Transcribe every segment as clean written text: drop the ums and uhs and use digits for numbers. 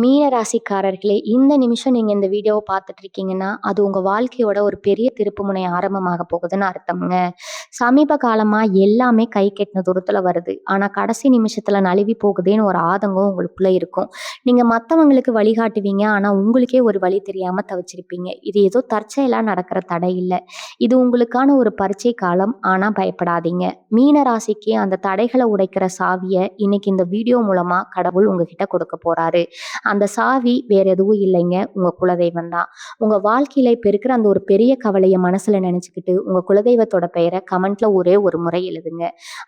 மீன ராசிக்காரர்களே, இந்த நிமிஷம் நீங்க இந்த வீடியோவ பார்த்துட்டு இருக்கீங்கன்னா, அது உங்க வாழ்க்கையோட ஒரு பெரிய திருப்புமுனை ஆரம்பமாக போகுதுன்னு அர்த்தம்ங்க. சமீப காலமா எல்லாமே கை கெட்டின தூரத்துல வருது. ஆனா கடைசி நிமிஷத்துல நழுவி போகுதேன்னு ஒரு ஆதங்கம் உங்களுக்குள்ள இருக்கும். நீங்க மத்தவங்களுக்கு வழிகாட்டுவீங்க. ஆனா உங்களுக்கே ஒரு வழி தெரியாம தவிச்சிருப்பீங்க. இது ஏதோ தற்செயலா நடக்கிற தடை இல்ல. இது உங்களுக்கான ஒரு பரீட்சை காலம். ஆனா பயப்படாதீங்க. மீன ராசிக்கு அந்த தடைகள உடைக்கிற சாவிய இன்னைக்கு இந்த வீடியோ மூலமா கடவுள் உங்ககிட்ட கொடுக்க போறாரு. அந்த சாவி வேற எதுவும் இல்லைங்க. உங்க குலதெய்வம் தான். உங்க வாழ்க்கையில இப்ப இருக்கிற அந்த ஒரு பெரிய கவலைய மனசுல நினைச்சுக்கிட்டு, உங்க குலதெய்வத்தோட பெயர கமெண்ட்ல ஒரே ஒரு முறை எழுதுங்க.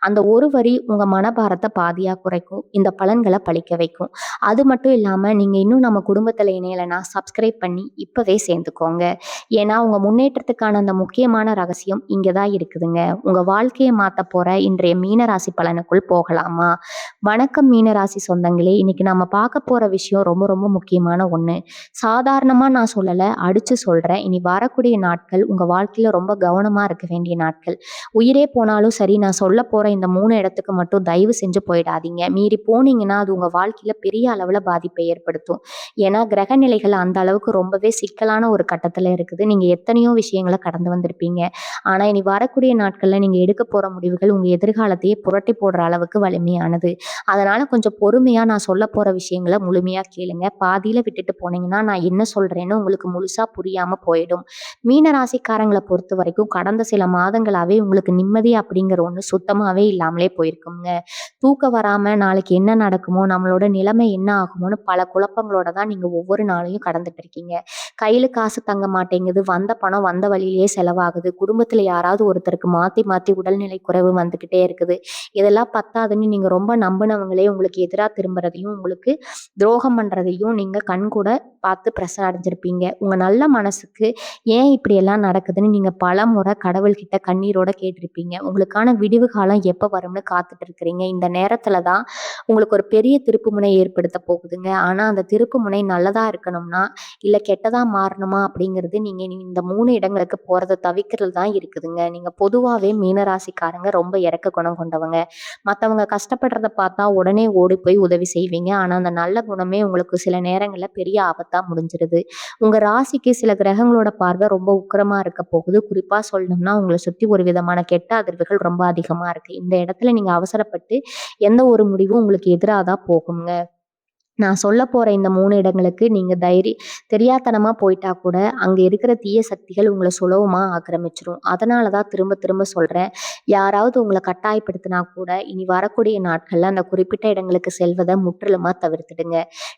அந்த ஒரு வரி உங்க மனபாரத்த பாதியா குறைக்கும். இந்த பலன்கள பலிக்க வைக்கும். அது மட்டும் இல்லாம, நீங்க இன்னும் நம்ம குடும்பத்துல இணையலன்னா, சப்ஸ்கிரைப் பண்ணி இப்பவே சேர்ந்துக்கோங்க. ஏன்னா, உங்க முன்னேற்றத்துக்கான அந்த முக்கியமான ரகசியம் இங்க தான் இருக்குதுங்க. உங்க வாழ்க்கைய மாத்தப் போற இன்றைய மீனராசி பலனுக்குள் போகலாமா? வணக்கம் மீனராசி சொந்தங்களே! இன்னைக்கு நம்ம பார்க்க போற விஷயம் ரொம்ப ரொம்ப முக்கியமான ஒண்ணு. சாதாரணமா நான் சொல்லல, அடிச்சு சொல்றேன். இனி வரக்கூடிய நாட்கள் உங்க வாழ்க்கையில ரொம்ப கவனமா இருக்க வேண்டிய நாட்கள். உயிரே போனாலும் சரி, நான் சொல்லப் போற இந்த 3 இடத்துக்கு மட்டும் தயவு செஞ்சு போயிடாதீங்க. மீறி போனீங்கன்னா, அது உங்க வாழ்க்கையில பெரிய அளவுல பாதிப்பை ஏற்படுத்தும். ஏன்னா, கிரக நிலைகள் அந்த அளவுக்கு ரொம்பவே சிக்கலான ஒரு கட்டத்துல இருக்குது. நீங்க எத்தனையோ விஷயங்கள கடந்து வந்திருப்பீங்க. ஆனா, இனி வரக்கூடிய நாட்கள்ல நீங்க எடுக்கப் போற முடிவுகள் உங்க எதிர்காலத்தையே புரட்டி போடுற அளவுக்கு வலிமையானது. அதனால கொஞ்சம் பொறுமையா நான் சொல்லப் போற விஷயங்கள முழுமையா கேளுங்க. பாதியில விட்டுட்டு போனீங்கன்னா, நான் என்ன சொல்றேன்னு உங்களுக்கு முழுசா புரியாம போயிடும். மீன ராசிக்காரங்கள பொறுத்தவரைக்கும் கடந்த சில மாதங்களாவே உங்களுக்கு நிம்மதி அப்படிங்கிற ஒண்ணு சுத்தமாவே இல்லாமலே போயிருக்குங்க. தூக்கம் வராம நாளைக்கு என்ன நடக்குமோ, நம்மளோட நிலைமை என்ன ஆகுமோன்னு பல குழப்பங்களோட தான் நீங்க ஒவ்வொரு நாளையும் கடந்துட்டு இருக்கீங்க. கையில காசு தங்க மாட்டேங்குது. வந்த பணம் வந்த வழியிலேயே செலவாகுது. குடும்பத்துல யாராவது ஒருத்தருக்கு மாத்தி மாத்தி உடல்நிலை குறைவு வந்துகிட்டே இருக்குது. இதெல்லாம் பத்தாதுன்னு நீங்க ரொம்ப நம்பினவங்களே உங்களுக்கு எதிரா திரும்புறதையும், உங்களுக்கு துரோகம் பண்றதையும் நீங்க கண்கூட பார்த்து பிரசவம் அடைஞ்சிருப்பீங்க. உங்க நல்ல மனசுக்கு ஏன் இப்படி எல்லாம் நடக்குதுன்னு நீங்க பலமுறை கடவுள்கிட்ட கண்ணீரோட கேட்டிருப்பீங்க. உங்களுக்கான விடிவு காலம் எப்ப வரும்னு காத்துட்டு இருக்கிறீங்க. இந்த நேரத்துல தான் உங்களுக்கு ஒரு பெரிய திருப்புமுனை ஏற்படுத்த போகுதுங்க. ஆனா அந்த திருப்புமுனை நல்லதா இருக்கணும்னா, இல்ல கெட்டதா மாறணுமா அப்படிங்கிறது நீங்க இந்த 3 இடங்களுக்கு போறத தவிர்க்கிறது தான் இருக்குதுங்க. நீங்க பொதுவாவே மீனராசிக்காரங்க ரொம்ப இரக்க குணம் கொண்டவங்க. மத்தவங்க கஷ்டப்படுறத பார்த்தா உடனே ஓடி போய் உதவி செய்வீங்க. ஆனா அந்த நல்ல குணமே உங்களுக்கு சில நேரங்கள்ல பெரிய ஆபத்தா முடிஞ்சிருது. உங்க ராசிக்கு சில கிரகங்களோட பார்வை ரொம்ப உக்கிரமா இருக்க போகுது. குறிப்பா சொல்லணும்னா, உங்கள சுத்தி ஒரு விதமான கெட்ட அதிர்வுகள் ரொம்ப அதிகமா இருக்கு. இந்த இடத்துல நீங்க அவசரப்பட்டு எந்த ஒரு முடிவும் உங்களுக்கு எதிரா தான் போகுங்க. நான் சொல்லப் போற இந்த 3 இடங்களுக்கு நீங்க தெரியாத்தனமா போயிட்டா கூட, அங்க இருக்கிற தீய சக்திகள் உங்கள சுலபமா ஆக்கிரமிச்சுரும். அதனால தான் திரும்ப திரும்ப சொல்றேன். யாராவது உங்கள கட்டாயப்படுத்தினா கூட, இனி வரக்கூடிய நாட்கள்ல அந்த குறிப்பிட்ட இடங்களுக்கு செல்வத முற்றிலுமா தவிர்த்துடுங்க.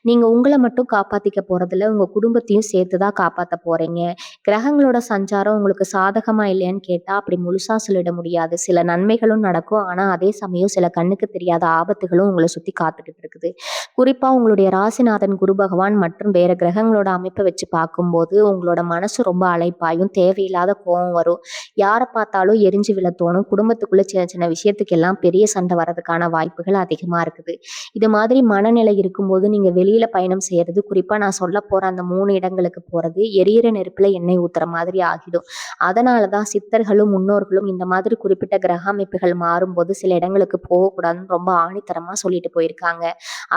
நீங்க உங்கள மட்டும் காப்பாத்திக்க போறதில்ல, உங்க குடும்பத்தையும் சேர்த்து தான் காப்பாத்த போறீங்க. கிரகங்களோட சஞ்சாரம் உங்களுக்கு சாதகமா இல்லையான்னு கேட்டா, அப்படி முழுசா சொல்லிட முடியாது. சில நன்மைகளும் நடக்கும். ஆனா அதே சமயம் சில கண்ணுக்கு தெரியாத ஆபத்துகளும் உங்கள சுத்தி காத்துக்கிட்டு இருக்குது. குறிப்பா உங்களுடைய ராசிநாதன் குரு பகவான் மற்றும் வேற கிரகங்களோட அமைப்பை வச்சு பார்க்கும்போது உங்களோட மனசு ரொம்ப அலைப்பாயும், தேவையில்லாத கோவம் வரும். யாரை பார்த்தாலும் எரிஞ்சு விழ தோணும். குடும்பத்துக்குள்ள சின்ன சின்ன விஷயத்துக்கு எல்லாம் பெரிய சண்டை வர்றதுக்கான வாய்ப்புகள் அதிகமா இருக்குது. இது மாதிரி மனநிலை இருக்கும்போது நீங்க வெளியில பயணம் செய்யறது, குறிப்பா நான் சொல்ல போற அந்த 3 இடங்களுக்கு போறது எரியிற நெருப்புல எண்ணெய் ஊத்துற மாதிரி ஆகிடும். அதனாலதான் சித்தர்களும் முன்னோர்களும் இந்த மாதிரி குறிப்பிட்ட கிரக அமைப்புகள் மாறும்போது சில இடங்களுக்கு போகக்கூடாதுன்னு ரொம்ப ஆணித்தரமா சொல்லிட்டு போயிருக்காங்க.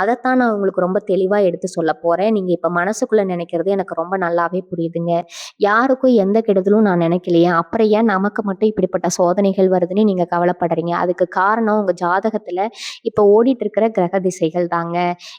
அதைத்தான் நான் உங்களுக்கு ரொம்ப தெளிவா எடுத்து சொல்ல போறேன். நீங்க இப்ப மனசுக்குள்ள நினைக்கிறது எனக்கு ரொம்ப நல்லாவே புரியுதுங்க. யாருக்கும் எந்த கெடுதலும் நான் நினைக்கலையே, அப்புறம் ஏன் நமக்கு மட்டும் இப்படிப்பட்ட சோதனைகள் வருதுன்னு நீங்க கவலைப்படுறீங்க. அதுக்கு காரணம் உங்க ஜாதகத்துல இப்ப ஓடிட்டு இருக்கிற கிரக திசைகள் தாங்க.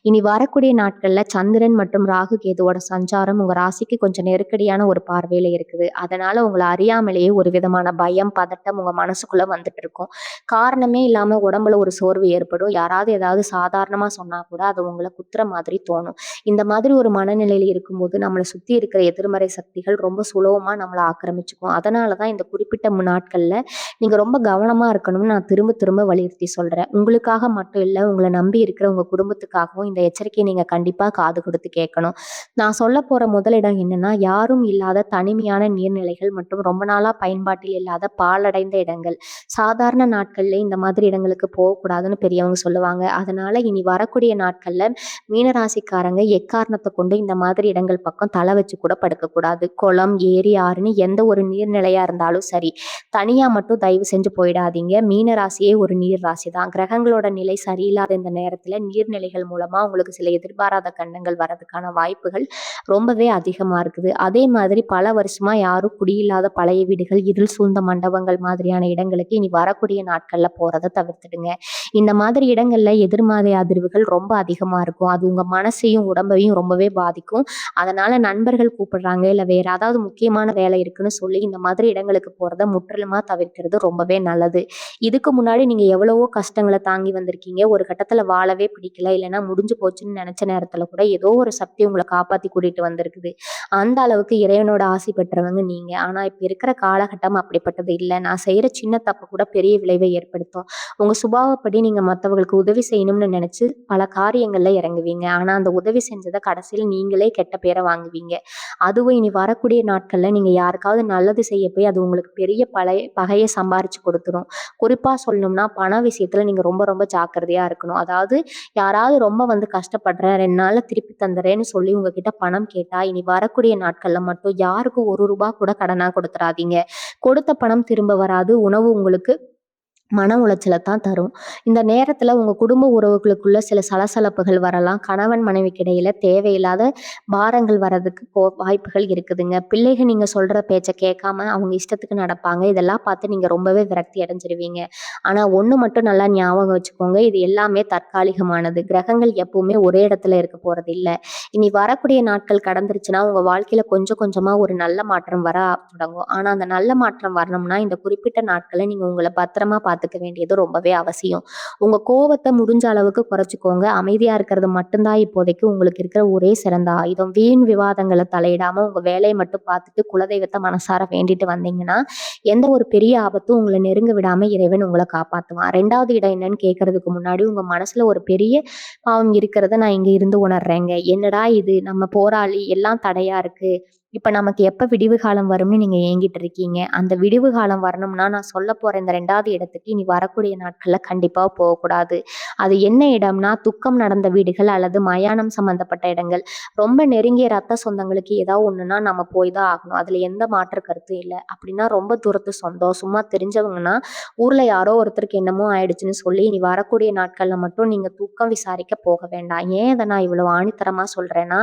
இனி வரக்கூடிய நாட்கள்ல சந்திரன் மற்றும் ராகு கேதுவோட சஞ்சாரம் உங்க ராசிக்கு கொஞ்சம் நெருக்கடியான ஒரு பார்வையில இருக்குது. அதனால உங்களை அறியாமலேயே ஒரு விதமான பயம், பதட்டம் உங்க மனசுக்குள்ள வந்துட்டு இருக்கும். காரணமே இல்லாம உடம்புல ஒரு சோர்வு ஏற்படும். யாராவது ஏதாவது சாதாரணமா சொன்னா கூட அது உங்களை குத்துற மாதிரி தோணும். இந்த மாதிரி ஒரு மனநிலையில இருக்கும்போது நம்மளை சுத்தி இருக்கிற எதிர்மறை சக்திகள் ரொம்ப சுலபமா நம்மளை ஆக்கிரமிச்சுக்கும். அதனாலதான் இந்த குறிப்பிட்ட நாட்கள்ல நீங்க ரொம்ப கவனமா இருக்கணும்னு நான் திரும்ப திரும்ப வலியுறுத்தி சொல்றேன். உங்களுக்காக மட்டும் இல்ல, உங்களை நம்பி இருக்கிற உங்க குடும்பத்துக்காகவும் இந்த எச்சரிக்கையை நீங்க கண்டிப்பா காது கொடுத்து கேட்கணும். நான் சொல்ல போற முதலிடம் என்னன்னா, யாரும் இல்லாத தனிமையான நீர்நிலைகள் மற்றும் ரொம்ப நாளா பயன்பாட்டில் இல்லாத பாழடைந்த இடங்கள். சாதாரண நாட்கள்ல இந்த மாதிரி இடங்களுக்கு போகக்கூடாதுன்னு பெரியவங்க சொல்லுவாங்க. அதனால இனி வரக்கூடிய நாட்கள்ல மீனராசிக்காரங்க எக்காரணத்தை கொண்டு இந்த மாதிரி இடங்கள் பக்கம் தலை வச்சு கூட படுக்கக்கூடாது. குளம், ஏரி, ஆறுன்னு எந்த ஒரு நீர்நிலையா இருந்தாலும் சரி, தனியா மட்டும் தயவு செஞ்சு போயிடாதீங்க. மீனராசியே ஒரு நீர் ராசி தான். கிரகங்களோட நிலை சரியில்லாத இந்த நேரத்துல நீர்நிலைகள் மூலமா உங்களுக்கு சில எதிர்பாராத கண்டங்கள் வரதுக்கான வாய்ப்புகள் ரொம்பவே அதிகமா இருக்குது. அதே மாதிரி பல வருஷமா யாரும் குடியில்லாத பழைய வீடுகள், இருள் சூழ்ந்த மண்டபங்கள் மாதிரியான இடங்களுக்கு இனி வரக்கூடிய நாட்கள்ல போறத தவிர்த்துடுங்க. இந்த மாதிரி இடங்கள்ல எதிர்மறை அதிர்வுகள் ரொம்ப அதிகமா இருக்கும். அது உங்க மனசையும் உடம்பையும் ரொம்பவே பாதிக்கும். அதனால நண்பர்கள் கூப்பிடுறாங்க, இல்ல வேற ஏதாவது முக்கியமான வேலை இருக்குன்னு சொல்லி இந்த மாதிரி இடங்களுக்கு போறத முற்றிலுமா தவிர்க்கிறது ரொம்பவே நல்லது. இதுக்கு முன்னாடி நீங்க எவ்வளவோ கஷ்டங்களை தாங்கி வந்திருக்கீங்க. ஒரு கட்டத்துல வாழவே பிடிக்கல, இல்லைன்னா முடிஞ்சு போச்சுன்னு நினைச்ச நேரத்துல கூட ஏதோ ஒரு சக்தி உங்களை காப்பாத்தி கூட்டிட்டு வந்திருக்குது. அந்த அளவுக்கு இறைவனோட ஆசி பெற்றவங்க நீங்க. ஆனா இப்ப இருக்கிற காலகட்டம் அப்படிப்பட்டது இல்ல. நான் செய்யற சின்ன தப்பு கூட பெரிய விளைவை ஏற்படுத்தும். உங்க சுபாவப்படி நீங்க மத்தவங்களுக்கு உதவி செய்யணும்னு நினைச்சு பல காரியங்கள்ல இறங்குவீங்க. ஆனா அந்த உதவி செஞ்சதை கடைசியில் நீங்களே கெட்ட பேரை வாங்குவீங்க. அதுவும் இனி வரக்கூடிய நாட்கள்ல நீங்க யாருக்காவது நல்லது செய்ய போய் அது உங்களுக்கு பெரிய பகையை சம்பாரிச்சு கொடுத்துரும். குறிப்பா சொல்லணும்னா பண விஷயத்துல நீங்க ரொம்ப ரொம்ப ஜாக்கிரதையா இருக்கணும். அதாவது யாராவது ரொம்ப கஷ்டப்படுறேன் 2 நாள்ல திருப்பி தந்துறேன்னு சொல்லி உங்ககிட்ட பணம் கேட்டா இனி வரக்கூடிய நாட்கள்ல மட்டும் யாருக்கும் ₹1 கூட கடனா கொடுத்துறாதீங்க. கொடுத்த பணம் திரும்ப வராது. உணவு உங்களுக்கு மன உளைச்சலை தான் தரும். இந்த நேரத்துல உங்க குடும்ப உறவுகளுக்குள்ள சில சலசலப்புகள் வரலாம். கணவன் மனைவிக்கு இடையில தேவையில்லாத பாரங்கள் வர்றதுக்கு வாய்ப்புகள் இருக்குதுங்க. பிள்ளைகள் நீங்க சொல்ற பேச்சை கேட்காம அவங்க இஷ்டத்துக்கு நடப்பாங்க. இதெல்லாம் பார்த்து நீங்க ரொம்பவே விரக்தி அடைஞ்சிருவீங்க. ஆனா ஒண்ணு மட்டும் நல்லா ஞாபகம் வச்சுக்கோங்க, இது எல்லாமே தற்காலிகமானது. கிரகங்கள் எப்பவுமே ஒரே இடத்துல இருக்க போறது இல்ல. இனி வரக்கூடிய நாட்கள் கடந்துருச்சுன்னா உங்க வாழ்க்கையில கொஞ்சம் கொஞ்சமா ஒரு நல்ல மாற்றம் வர தொடங்கும். ஆனா அந்த நல்ல மாற்றம் வரணும்னா இந்த குறிப்பிட்ட நாட்களை நீங்க உங்களை பத்திரமா பார்த்துக்க வேண்டியது ரொம்பவே அவசியம். உங்க கோவத்தை முடிஞ்ச அளவுக்கு குறைச்சிக்கோங்க. அமைதியா இருக்கிறது மட்டும்தான் இப்போதைக்கு உங்களுக்கு இருக்கிற ஒரே சிறந்த ஆயுதம். வீண் விவாதங்களை தலையிடாம உங்க வேலையை மட்டும் பார்த்துட்டு குலதெய்வத்தை மனசார வேண்டிட்டு வந்தீங்கன்னா எந்த ஒரு பெரிய ஆபத்தும் உங்களை நெருங்க விடாம இறைவன் உங்களை காப்பாத்துவான். 2வது இடம் என்னன்னு கேட்கறதுக்கு முன்னாடி உங்க மனசுல ஒரு பெரிய பாவம் இருக்கிறத நான் இங்க இருந்து உணர்றேங்க. என்னடா இது, நம்ம போராளி எல்லாம் தடையா இருக்கு, இப்ப நமக்கு எப்ப விடிவு காலம் வரும்னு நீங்க ஏங்கிட்டு இருக்கீங்க. அந்த விடிவு காலம் வரணும்னா நான் சொல்ல போற இந்த 2வது இடத்துக்கு இனி வரக்கூடிய நாட்கள்ல கண்டிப்பா போகக்கூடாது. அது என்ன இடம்னா துக்கம் நடந்த வீடுகள் அல்லது மயானம் சம்பந்தப்பட்ட இடங்கள். ரொம்ப நெருங்கிய ரத்த சொந்தங்களுக்கு ஏதாவது ஒண்ணுன்னா நம்ம போய் தான் ஆகணும். அதுல எந்த மாற்று கருத்தும் இல்லை. அப்படின்னா ரொம்ப தூரத்து சொந்தம், சும்மா தெரிஞ்சவங்கன்னா ஊர்ல யாரோ ஒருத்தருக்கு என்னமோ ஆயிடுச்சுன்னு சொல்லி இனி வரக்கூடிய நாட்கள்ல மட்டும் நீங்க தூக்கம் விசாரிக்க போக வேண்டாம். ஏன் இதை நான் இவ்வளவு ஆணித்தரமா சொல்றேன்னா,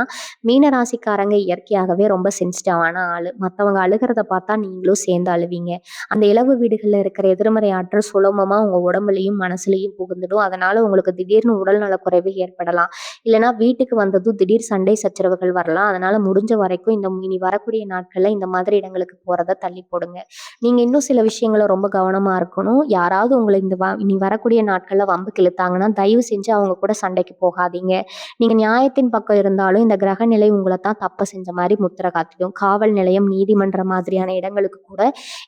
மீனராசிக்காரங்க இயற்கையாகவே ரொம்ப சென்சிட்டிவான ஆளு. மத்தவங்க அழுகிறத பார்த்தா நீங்களும் சேர்ந்து அழுவீங்க. அந்த இலவு வீடுகள்ல இருக்கிற எதிர்மறை ஆற்றல் சுலபமா உங்க உடம்புலயும் மனசுலயும் புகுந்துடும். அதனால உங்களுக்கு திடீர்னு உடல்நல குறைவு ஏற்படலாம். இல்லைன்னா வீட்டுக்கு வந்ததும் திடீர் சண்டை சச்சரவுகள் வரலாம். அதனால முடிஞ்ச வரைக்கும் இனி வரக்கூடிய நாட்கள்ல இந்த மாதிரி இடங்களுக்கு போறதை தள்ளி போடுங்க. நீங்க இன்னும் சில விஷயங்களை ரொம்ப கவனமா இருக்கணும். யாராவது உங்களை இனி வரக்கூடிய நாட்கள்ல வம்புக்கு இழுத்தாங்கன்னா தயவு செஞ்சு அவங்க கூட சண்டைக்கு போகாதீங்க. நீங்க நியாயத்தின் பக்கம் இருந்தாலும் இந்த கிரக நிலை உங்களை தான் தப்பு செஞ்ச மாதிரி முத்திரை காத்திடும். காவல் நிலையம், நீதிமன்றம் மாதிரியான இடங்களுக்கு கூட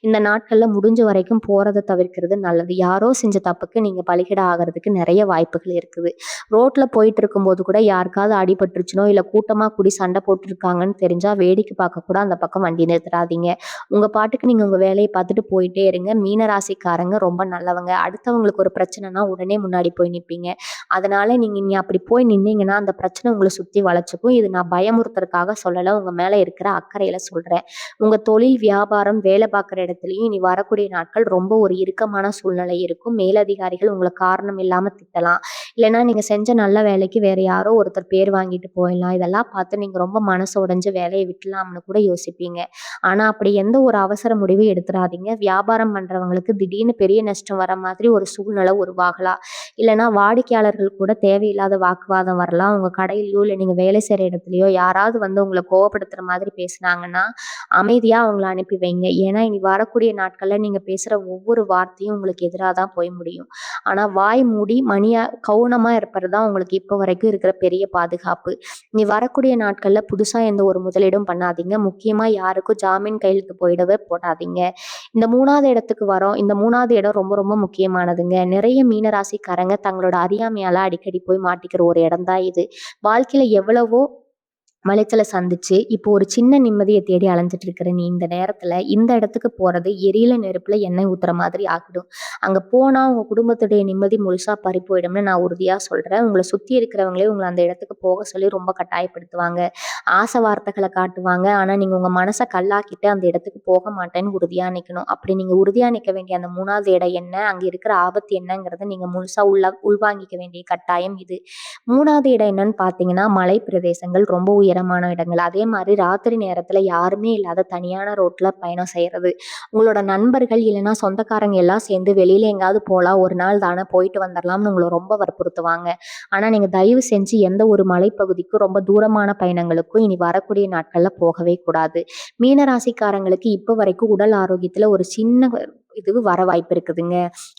இந்த நாட்கள்ல முடிஞ்ச வரைக்கும் போறதை தவிர்க்கிறது நல்லது. யாரோ செஞ்ச தப்புக்கு நீங்க பலிகடா ஆகிறதுக்கு நிறைய வாய்ப்புகள் இருக்குது. ரோட்ல போயிட்டு இருக்கும்போது கூட யாருக்காவது அடிபட்டுருச்சுனோ இல்ல கூட்டமா கூடி சண்டை போட்டுருக்காங்கன்னு தெரிஞ்சா வேடிக்கை பார்க்க கூட அந்த பக்கம் வண்டி நிறுத்தாதீங்க. உங்க பாட்டுக்கு நீங்க உங்க வேலையை பார்த்துட்டு போயிட்டே இருங்க. மீனராசிக்காரங்க ரொம்ப நல்லவங்க. அடுத்தவங்களுக்கு ஒரு பிரச்சனைனா உடனே முன்னாடி போய் நிப்பீங்க. அதனால நீங்க அப்படி போய் நின்னீங்கன்னா அந்த பிரச்சனை உங்களை சுத்தி வளைச்சுக்கும். இது நான் பயமுறுத்துறதுக்காக சொல்லல, உங்க மேல இருக்கிற அக்கறையில சொல்றேன். உங்க தொழில், வியாபாரம், வேலை பார்க்குற இடத்துலயும் இனி வரக்கூடிய நாட்கள் ரொம்ப ஒரு இறுக்கமான சூழ்நிலை இருக்கும். மேலதிகாரிகள் உங்களை காரணம் இல்லாம திட்டலாம். இல்லைன்னா நீங்க செஞ்ச நல்ல வேலைக்கு வேற யாரோ ஒருத்தர் பேர் வாங்கிட்டு போயிடலாம். இதெல்லாம் பார்த்து நீங்க ரொம்ப மனசு உடைஞ்சு வேலையை விட்டுலாம்னு கூட யோசிப்பீங்க. ஆனா அப்படி எந்த ஒரு அவசர முடிவும் எடுத்துடாதீங்க. வியாபாரம் பண்றவங்களுக்கு திடீர்னு பெரிய நஷ்டம் வர மாதிரி ஒரு சூழ்நிலை உருவாகலாம். இல்லைன்னா வாடிக்கையாளர்கள் கூட தேவையில்லாத வாக்குவாதம் வரலாம். உங்க கடையிலயோ இல்லை நீங்க வேலை செய்யற இடத்துலயோ யாராவது உங்களை கோவப்படுத்துற மாதிரி பேசுனாங்கன்னா அமைதியா அவங்கள அனுப்பி வைங்க. ஏன்னா இனி வரக்கூடிய நாட்கள்ல நீங்க பேசுற ஒவ்வொரு வார்த்தையும் உங்களுக்கு எதிராக தான் போய் முடியும். ஆனா வாய் மூடி கவுனமா இருப்பது தான் உங்களுக்கு இப்போ வரைக்கும் இருக்கிற பெரிய பாதுகாப்பு. இனி வரக்கூடிய நாட்கள்ல புதுசா எந்த ஒரு முதலீடும் பண்ணாதீங்க. முக்கியமா யாருக்கும் ஜாமீன் கையெழுத்து போடாதீங்க. இந்த 3வது இடத்துக்கு வரோம். இந்த 3வது இடம் ரொம்ப ரொம்ப முக்கியமானதுங்க. நிறைய மீனராசிக்காரங்க தங்களோட அறியாமையால அடிக்கடி போய் மாட்டிக்கிற ஒரு இடம் தான் இது. வாழ்க்கையில எவ்வளவோ மலைச்சல சந்திச்சு, இப்போ ஒரு சின்ன நிம்மதிய தேடி அலைஞ்சுட்டு இருக்கிற நீ இந்த நேரத்துல, இந்த இடத்துக்கு போறது எரியிற நெருப்புல எண்ணெய் ஊத்துற மாதிரி ஆகிடும். அங்க போனா உங்க குடும்பத்துடைய நிம்மதி முழுசா பறி போயிடும்னு நான் உறுதியா சொல்றேன். உங்கள சுத்தி இருக்கிறவங்களே உங்கள அந்த இடத்துக்கு போக சொல்லி ரொம்ப கட்டாயப்படுத்துவாங்க. ஆசை வார்த்தைகள காட்டுவாங்க. ஆனா நீங்க உங்க மனச கல்லாக்கிட்டு அந்த இடத்துக்கு போக மாட்டேன்னு உறுதியா நிக்கணும். அப்படி நீங்க உறுதியா நிக்க வேண்டிய அந்த 3வது இடம் என்ன? அங்க இருக்கிற ஆபத்து என்னங்கிறத நீங்க முழுசா உள்வாங்கிக்க வேண்டிய கட்டாயம் இது. 3வது இடம் என்னன்னு பார்த்தீங்கன்னா, மலை பிரதேசங்கள் ரொம்ப உயரமான இடங்கள். அதே மாரி ராத்திரி நேரத்துல யாருமே இல்லாத தனியான ரோட்ல பயணம் செய்றது. உங்களோட நண்பர்கள் இல்லன்னா சொந்தக்காரங்க எல்லாம் சேர்ந்து வெளியில எங்கேயாவது போலாம். ஒரு நாள் தானே போயிட்டு வந்துரலாம்னு உங்கள ரொம்ப வற்புறுத்துவாங்க. ஆனா நீங்க தயவு செஞ்சு எந்த ஒரு மலைப்பகுதிக்கும், ரொம்ப தூரமான பயணங்களுக்கும் இனி வரக்கூடிய நாட்கள்ல போகவே கூடாது. மீன ராசிக்காரங்களுக்கு இப்ப வரைக்கும் உடல் ஆரோக்கியத்துல ஒரு சின்ன இது வர வாய்ப்பு இருக்குதுங்க.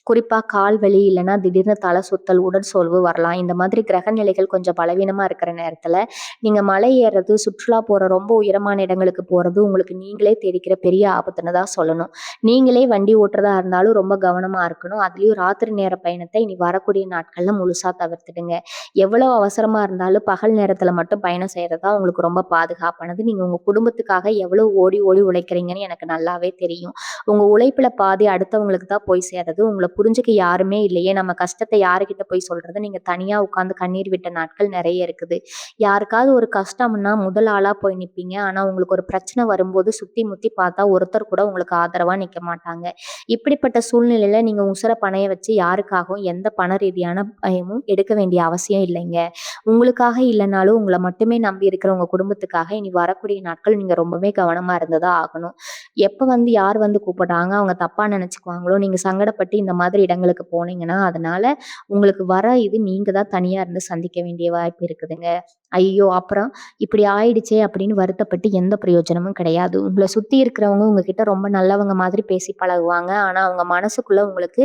குறிப்பா கால் வலி இல்லன்னா திடீர்னு தலை சுத்தல், உடல் சோர்வு வரலாம். இந்த மாதிரி கிரக நிலைகள் கொஞ்சம் பலவீனமா இருக்கிற நேரத்துல, நீங்க மலை ஏறுறது, சுற்றுலா போற ரொம்ப உயரமான இடங்களுக்கு போறது உங்களுக்கு நீங்களே தேடிக்கிற பெரிய ஆபத்துன்னு தான் சொல்லணும். நீங்களே வண்டி ஓட்டுறதா இருந்தாலும் ரொம்ப கவனமா இருக்கணும். அதுலயும் ராத்திரி நேர பயணத்தை இனி வரக்கூடிய நாட்கள்ல முழுசா தவிர்த்துடுங்க. எவ்வளவு அவசரமா இருந்தாலும் பகல் நேரத்துல மட்டும் பயணம் செய்யறது தான் உங்களுக்கு ரொம்ப பாதுகாப்பானது. நீங்க உங்க குடும்பத்துக்காக எவ்வளவு ஓடி ஓடி உழைக்கிறீங்கன்னு எனக்கு நல்லாவே தெரியும். உங்க உழைப்புல பாதி அடுத்தவங்களுக்கு தான் போய் சேருது. உங்கள புரிஞ்சுக்க யாருமே இல்லையே! நம்ம கஷ்டத்த யாருகிட்ட போய் சொல்றது? நீங்க தனியா உட்கார்ந்து கண்ணீர் விட்ட நாட்கள் நெறைய இருக்குது. யாருக்காவது ஒரு கஷ்டம்னா முதல் ஆளா போய் நிப்பீங்க. ஆனா உங்களுக்கு ஒரு பிரச்சனை வரும்போது சுத்தி முத்தி பார்த்தா ஒருத்தர் கூட உங்களுக்கு ஆதரவா நிக்க மாட்டாங்க. இப்படிப்பட்ட சூழ்நிலையில நீங்க உசுர பணய வச்சு யாருக்காகவும் எந்த பண ரீதியான பயமும் எடுக்க வேண்டிய அவசியம் இல்லைங்க. உங்களுக்காக இல்லனாலும் உங்கள மட்டுமே நம்பி இருக்கிற உங்க குடும்பத்துக்காக இனி வரக்கூடிய நாட்கள் நீங்க ரொம்பவே கவனமா இருந்து தான் ஆகணும். எப்ப யார் கூப்பிடுறாங்க, அவங்க தப்பா நெனச்சுக்குவாங்களோ, நீங்க சங்கடப்பட்டு இந்த மாதிரி இடங்களுக்கு போனீங்கன்னா, அதனால உங்களுக்கு வர இது நீங்க தான் தனியா இருந்து சந்திக்க வேண்டிய வாய்ப்பு இருக்குதுங்க. ஐயோ! அப்புறம் இப்படி ஆயிடுச்சே அப்படின்னு வருத்தப்பட்டு எந்த பிரயோஜனமும் கிடையாது. உங்கள சுத்தி இருக்கிறவங்க உங்ககிட்ட ரொம்ப நல்லவங்க மாதிரி பேசி பழகுவாங்க. ஆனா, அவங்க மனசுக்குள்ள உங்களுக்கு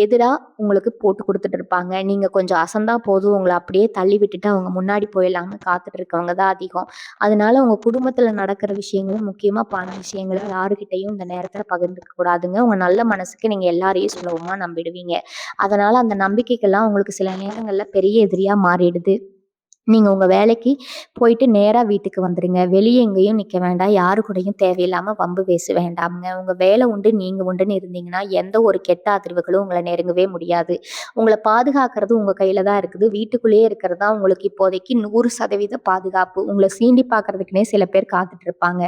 எதிரா உங்களுக்கு போட்டு குடுத்துட்டு இருப்பாங்க. நீங்க கொஞ்சம் அசந்தா போதும், உங்கள அப்படியே தள்ளி விட்டுட்டு அவங்க முன்னாடி போயிடலாம்னு காத்துட்டு இருக்கவங்க தான் அதிகம். அதனால உங்க குடும்பத்துல நடக்கிற விஷயங்களும், முக்கியமா பண விஷயங்கள யாருகிட்டயும் இந்த நேரத்துல பகிர்ந்துக்க கூடாதுங்க. உங்க நல்ல மனசுக்கு நீங்க எல்லாரையும் சுலபமா நம்பிடுவீங்க. அதனால அந்த நம்பிக்கைக்கெல்லாம் உங்களுக்கு சில நேரங்கள்ல பெரிய எதிரியா மாறிடுது. நீங்க உங்க வேலைக்கு போயிட்டு நேரா வீட்டுக்கு வந்துருங்க. வெளிய எங்கேயும் நிக்க வேண்டாம். யாரு கூடயும் தேவையில்லாம வம்பு பேச வேண்டாம்ங்க. உங்க வேலை உண்டு, நீங்க உண்டுன்னு இருந்தீங்கன்னா, எந்த ஒரு கெட்ட அதிர்வுகளும் உங்கள நெருங்கவே முடியாது. உங்கள பாதுகாக்கிறது உங்க கையில தான் இருக்குது. வீட்டுக்குள்ளேயே இருக்கிறது தான் உங்களுக்கு இப்போதைக்கு 100% பாதுகாப்பு. உங்கள சீண்டி பார்க்கறதுக்குன்னே சில பேர் காத்துட்டு இருப்பாங்க.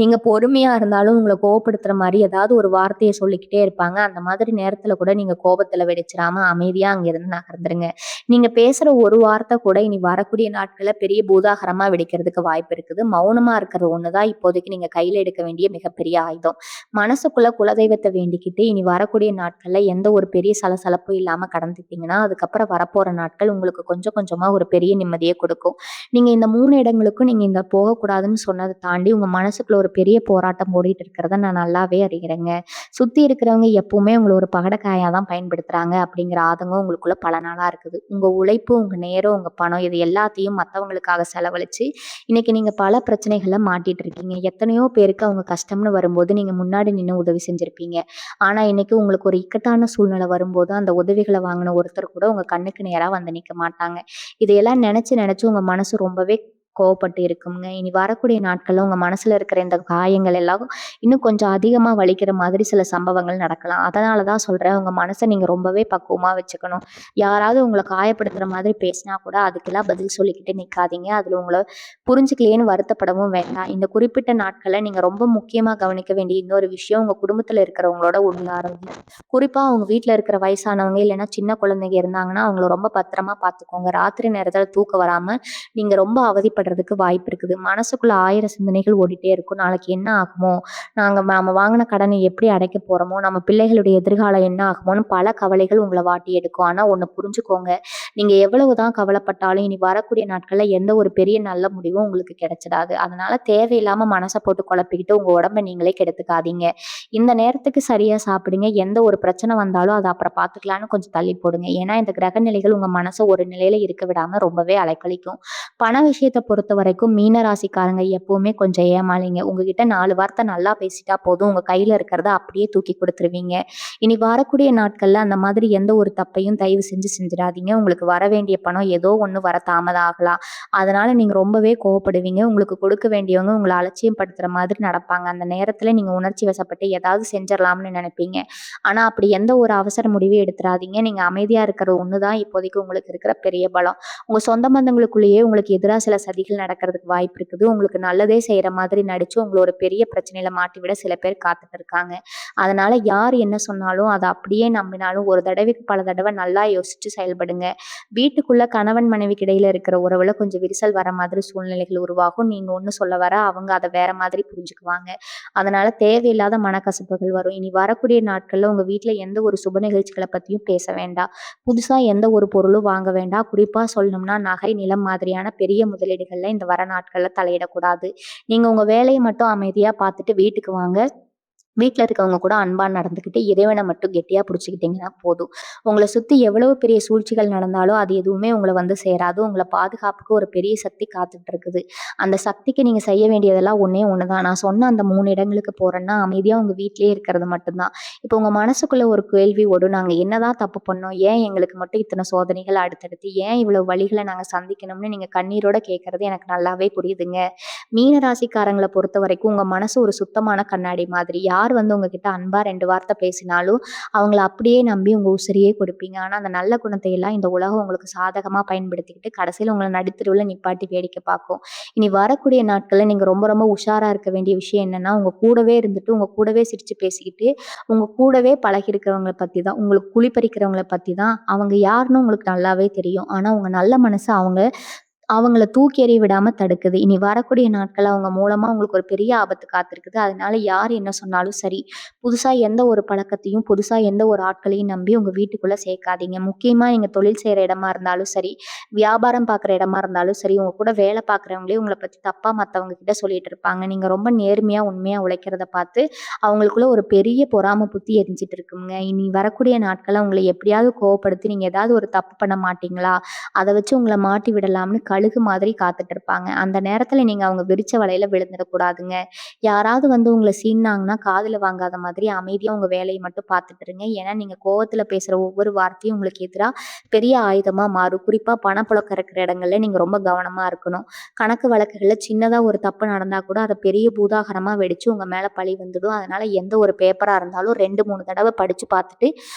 நீங்க பொறுமையா இருந்தாலும் உங்கள கோவப்படுத்துற மாரி ஏதாவது ஒரு வார்த்தைய சொல்லிக்கிட்டே இருப்பாங்க. அந்த மாதிரி நேரத்துல கூட நீங்க கோபத்துல வெடிச்சிராம அமைதியா அங்கிருந்து நகர்ந்துருங்க. நீங்க பேசுற ஒரு வார்த்தை கூட இனி வரக்கூடிய நாட்கள்ல பெரிய பூதாகரமா வெடிக்கிறதுக்கு வாய்ப்பு இருக்குது. மௌனமா இருக்கிறது ஒண்ணுதான் இப்போதைக்கு நீங்க கையில எடுக்க வேண்டிய மிகப்பெரிய ஆயுதம். மனசுக்குள்ள குலதெய்வத்தை வேண்டிக்கிட்டு இனி வரக்கூடிய நாட்கள்ல எந்த ஒரு பெரிய சலசலப்பும் இல்லாம கடந்துட்டீங்கன்னா, அதுக்கப்புறம் வரப்போற நாட்கள் உங்களுக்கு கொஞ்சம் கொஞ்சமா ஒரு பெரிய நிம்மதிய கொடுக்கும். நீங்க இந்த 3 இடங்களுக்கும் நீங்க இந்த போகக்கூடாதுன்னு சொன்னத தாண்டி உங்க மனசுக்குள்ள ஒரு பெரிய போராட்டம் ஓடிட்டு இருக்கிறத நான் நல்லாவே அறிகிறேங்க. சுத்தி இருக்கிறவங்க எப்பவுமே உங்கள ஒரு பகடைக்காயா தான் பயன்படுத்துறாங்க அப்படிங்கிற ஆதங்கம் உங்களுக்குள்ள பல நாளா இருக்குது. உங்க உழைப்பு, உங்க நேரம், உங்க பணம் இது எல்லாத்தையும் மத்தவங்களுக்காக செலவழிச்சு, இன்னைக்கு நீங்க பல பிரச்சனைகள்ல மாட்டிட்டு இருக்கீங்க. எத்தனையோ பேருக்கு அவங்க கஷ்டம்னு வரும்போது நீங்க முன்னாடி நின்னு உதவி செஞ்சிருப்பீங்க. ஆனா இன்னைக்கு உங்களுக்கு ஒரு இக்கட்டான சூழ்நிலை வரும்போது அந்த உதவிகள வாங்குன ஒருத்தர் கூட உங்க கண்ணுக்கு நேரா வந்து நிக்க மாட்டாங்க. இதையெல்லாம் நெனச்சு நெனச்சு உங்க மனசு ரொம்பவே கோவப்பட்டு இருக்குங்க. இனி வரக்கூடிய நாட்கள்ல உங்க மனசுல இருக்கிற இந்த காயங்கள் எல்லாம் இன்னும் கொஞ்சம் அதிகமா வலிக்கிற மாதிரி சில சம்பவங்கள் நடக்கலாம். அதனால தான் சொல்றேன், உங்க மனச நீங்க ரொம்பவே பக்குவமா வச்சுக்கணும். யாராவது உங்கள காயப்படுத்துற மாதிரி பேசினா கூட அதுக்கெல்லாம் பதில் சொல்லிக்கிட்டு நிக்காதீங்க. அதுல உங்கள புரிஞ்சுக்கலையேன்னு வருத்தப்படவும் வேண்டாம். இந்த குறிப்பிட்ட நாட்கள்ல நீங்க ரொம்ப முக்கியமா கவனிக்க வேண்டிய இன்னொரு விஷயம், உங்க குடும்பத்துல இருக்கிறவங்களோட உடல் ஆரோக்கியம். குறிப்பா அவங்க வீட்ல இருக்கிற வயசானவங்க இல்லைன்னா சின்ன குழந்தைங்க இருந்தாங்கன்னா, அவங்கள ரொம்ப பத்திரமா பார்த்துக்கோங்க. ராத்திரி நேரத்துல தூக்கம் வராம நீங்க ரொம்ப அவதிப்படுறதுக்கு வாய்ப்பு இருக்குது. மனசுக்குள்ள 1000 சிந்தனைகள் ஓடிட்டே இருக்கும். நாளைக்கு என்ன ஆகுமோ? நாம வாங்குன கடனை எப்படி அடைக்க போறோமோ? நம்ம பிள்ளைகளுடைய எதிர்காலம் என்ன ஆகுமோன்னு பல கவலைகள் உங்கள வாட்டி எடுக்கும். ஆனா ஒண்ணு புரிஞ்சுக்கோங்க. நீங்க எவ்வளவுதான் கவலைப்பட்டாலும் இனி வரக்கூடிய நாட்கள்ல எந்த ஒரு பெரிய நல்ல முடிவும் உங்களுக்கு கிடைச்சிடாது. அதனால தேவையில்லாம மனச போட்டு குழப்பிக்கிட்டு உங்க உடம்ப நீங்களே கெடுத்துக்காதீங்க. இந்த நேரத்துக்கு சரியா சாப்பிடுங்க. எந்த ஒரு பிரச்சனை வந்தாலும் அத அப்புறம் பார்த்துக்கலான்னு கொஞ்சம் தள்ளி போடுங்க. ஏன்னா இந்த கிரக நிலைகள் உங்க மனச ஒரு நிலையில இருக்க விடாம ரொம்பவே அலைக்கழிக்கும். பண விஷயத்த பொறுத்தவரைக்கும் மீன ராசிக்காரங்க எப்பவுமே கொஞ்சம் ஏமாளிங்க. உங்ககிட்ட 4 வார்த்தை நல்லா பேசிட்டா போதும், உங்க கையில இருக்கிறத அப்படியே தூக்கி குடுத்துருவீங்க. இனி வரக்கூடிய நாட்கள்ல அந்த மாதிரி எந்த ஒரு தப்பையும் தயவு செஞ்சு செஞ்சுடாதீங்க. உங்களுக்கு வர வேண்டிய பணம் ஏதோ ஒண்ணு வர தாமதம் ஆகலாம். அதனால நீங்க ரொம்பவே கோவப்படுவீங்க. உங்களுக்கு கொடுக்க வேண்டியவங்க உங்கள அலட்சியம் படுத்துற மாதிரி நடப்பாங்க. அந்த நேரத்துல நீங்க உணர்ச்சி வசப்பட்டு ஏதாவது செஞ்சிரலாம்னு நினைப்பீங்க. ஆனா அப்படி எந்த ஒரு அவசர முடிவையும் எடுத்துறாதீங்க. நீங்க அமைதியா இருக்கிறது ஒண்ணு தான் இப்போதைக்கு உங்களுக்கு இருக்கிற பெரிய பலம். உங்க சொந்த பந்தங்களுக்குள்ளேயே உங்களுக்கு எதிரா சில சதிகள் நடக்கிறதுக்கு வாய்ப்பு இருக்குது. உங்களுக்கு நல்லதே செய்யற மாதிரி நடிச்சு உங்கள ஒரு பெரிய பிரச்சனையில மாட்டிவிட சில பேர் காத்துட்டு இருக்காங்க. அதனால யார் என்ன சொன்னாலும் அத அப்படியே நம்பினாலும் ஒரு தடவைக்கு பல தடவை நல்லா யோசிச்சு செயல்படுங்க. வீட்டுக்குள்ள கணவன் மனைவிக்கு இடையில இருக்கிற உறவுல கொஞ்சம் விரிசல் வர மாதிரி சூழ்நிலைகள் உருவாகும். நீங்க ஒண்ணு சொல்ல வர அவங்க அத வேற மாதிரி புரிஞ்சுக்குவாங்க. அதனால தேவையில்லாத மனக்கசப்புகள் வரும். இனி வரக்கூடிய நாட்கள்ல உங்க வீட்ல எந்த ஒரு சுப நிகழ்ச்சிகள பத்தியும் பேச வேண்டாம். புதுசா எந்த ஒரு பொருளும் வாங்க வேண்டாம். குறிப்பா சொல்லணும்னா நகை, நிலம் மாதிரியான பெரிய முதலீடுகள்ல இந்த வர நாட்கள்ல தலையிடக்கூடாது. நீங்க உங்க வேலைய மட்டும் அமைதியா பார்த்துட்டு வீட்டுக்கு வாங்க. வீட்ல இருக்கவங்க கூட அன்பா நடந்துக்கிட்டு இறைவன மட்டும் கெட்டியா புடிச்சுக்கிட்டீங்கன்னா போதும். உங்கள சுத்தி எவ்வளவு பெரிய சூழ்ச்சிகள் நடந்தாலும் அது எதுவுமே உங்கள வந்து சேராது. உங்கள பாதுகாப்புக்கு ஒரு பெரிய சக்தி காத்துட்டு இருக்குது. அந்த சக்திக்கு நீங்க செய்ய வேண்டியதெல்லாம் ஒண்ணே ஒண்ணு தான். நான் சொன்ன அந்த 3 இடங்களுக்கு போறேன்னா, அமைதியா உங்க வீட்லயே இருக்கிறது மட்டும் தான். இப்போ உங்க மனசுக்குள்ள ஒரு கேள்வி ஓடும். நாங்க என்னதான் தப்பு பண்ணோம்? ஏன் எங்களுக்கு மட்டும் இத்தன சோதனைகள் அடுத்தடுத்து? ஏன் இவ்வளவு வலிகள நாங்க சந்திக்கணும்னு நீங்க கண்ணீரோட கேட்கறது எனக்கு நல்லாவே புரியுதுங்க. மீன ராசிக்காரங்கள பொறுத்தவரைக்கும் உங்க மனசு ஒரு சுத்தமான கண்ணாடி மாதிரி. யார் வந்து உங்ககிட்ட அன்பா 2 வார்த்தை பேசினாலும், அவங்கள அப்படியே நம்பி உங்க உசிரையே கொடுப்பீங்க. ஆனா, அந்த நல்ல குணத்தை எல்லாம் இந்த உலகம் உங்களுக்கு சாதகமா பயன்படுத்திக்கிட்டு, கடைசியில உங்கள நடுத்தெருவுல நிப்பாட்டி வேடிக்கை பார்க்கும். இனி வரக்கூடிய நாட்கள்ல நீங்க ரொம்ப ரொம்ப உஷாரா இருக்க வேண்டிய விஷயம் என்னன்னா, உங்க கூடவே இருந்துட்டு, உங்க கூடவே சிரிச்சு பேசிக்கிட்டு, உங்க கூடவே பழகி இருக்கிறவங்கள பத்தி தான், உங்களுக்கு குழி பறிக்கிறவங்கள பத்தி தான், அவங்க யாருன்னு உங்களுக்கு நல்லாவே தெரியும். ஆனா, உங்க நல்ல மனசு அவங்கள தூக்கி எறிய விடாம தடுக்குது. இனி வரக்கூடிய நாட்கள் அவங்க மூலமா உங்களுக்கு ஒரு பெரிய ஆபத்து காத்திருக்குது. அதனால யார் என்ன சொன்னாலும் சரி, புதுசா எந்த ஒரு பழக்கத்தையும், புதுசா எந்த ஒரு ஆட்களையும் நம்பி உங்க வீட்டுக்குள்ள சேர்க்காதீங்க. முக்கியமா நீங்க தொழில் செய்ற இடமா இருந்தாலும் சரி, வியாபாரம் பார்க்குற இடமா இருந்தாலும் சரி, உங்க கூட வேலை பார்க்குறவங்களே உங்கள பத்தி தப்பா மத்தவங்க கிட்ட சொல்லிட்டு இருப்பாங்க. நீங்க ரொம்ப நேர்மையா, உண்மையா உழைக்கிறத பார்த்து அவங்களுக்குள்ள ஒரு பெரிய பொறாம புத்தி எரிஞ்சிட்டு இருக்குங்க. இனி வரக்கூடிய நாட்கள்ல உங்கள எப்படியாவது கோவப்படுத்தி நீங்க ஏதாவது ஒரு தப்பு பண்ண மாட்டீங்களா? அத வச்சு உங்கள மாட்டி விடலாம்னு கழுகு மாதிரி காத்துட்டு இருப்பாங்க. அந்த நேரத்துல நீங்க அவங்க விரிச்ச வலையில விழுந்துடக்கூடாதுங்க. யாராவது வந்து உங்கள சீண்டுனாங்கன்னா காதுல வாங்காத மாதிரி அமைதியா உங்க வேலைய மட்டும் பார்த்துட்டு இருங்க. ஏன்னா நீங்க கோவத்துல பேசுற ஒவ்வொரு வார்த்தையும் உங்களுக்கு எதிரா பெரிய ஆயுதமா மாறும். குறிப்பா பணப்புழக்கம் இருக்கிற இடங்கள்ல நீங்க ரொம்ப கவனமா இருக்கணும். கணக்கு வழக்குகள்ல சின்னதா ஒரு தப்பு நடந்தா கூட அத பெரிய பூதாகரமா வெடிச்சு உங்க மேல பழி வந்துடும். அதனால எந்த ஒரு பேப்பரா இருந்தாலும் 2, 3 தடவ படிச்சு பார்த்துட்டு